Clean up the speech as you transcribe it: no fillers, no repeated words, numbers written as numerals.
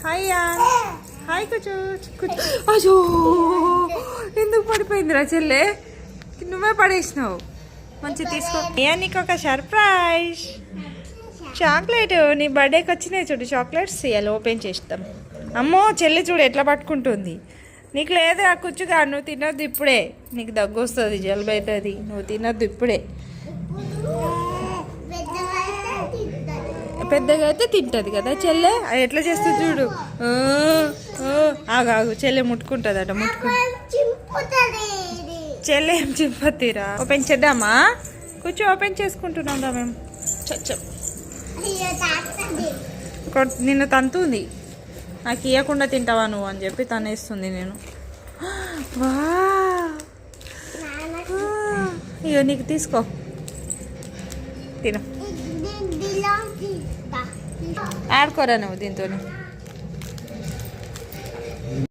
Hi hi కూర్చో కూర్చో. అయ్యో ఎందుకు పడిపోయిందిరా చెల్లె, నువ్వే పడేసినావు. మంచి తీసుకో. నీకు ఒక సర్ప్రైజ్ చాక్లెట్. నీ బర్త్డేకి వచ్చినాయి చూడు చాక్లెట్స్, ఇవాళ ఓపెన్ చేస్తాం. అమ్మో చెల్లి చూడు ఎట్లా పట్టుకుంటుంది. నీకు లేదా కూర్చుగా, నువ్వు తినొద్దు ఇప్పుడే, నీకు దగ్గు వస్తుంది, జలుబు అవుతుంది, నువ్వు తినొద్దు ఇప్పుడే. పెద్దగా అయితే తింటుంది కదా చెల్లె, అది ఎట్లా చేస్తుంది చూడు. ఆగు చెల్లె ముట్టుకుంటుందట, చెల్లె ఏం చింపతిరా. ఓపెన్ చేద్దామా? కూర్చో, ఓపెన్ చేసుకుంటున్నాం రా మేము. నిన్ను తంతుంది, నాకు ఇవ్వకుండా తింటావా నువ్వు అని చెప్పి తనేస్తుంది. నేను ఇక నీకు తీసుకో, తిను. ఆడుకోరా నువ్వు దీంతో.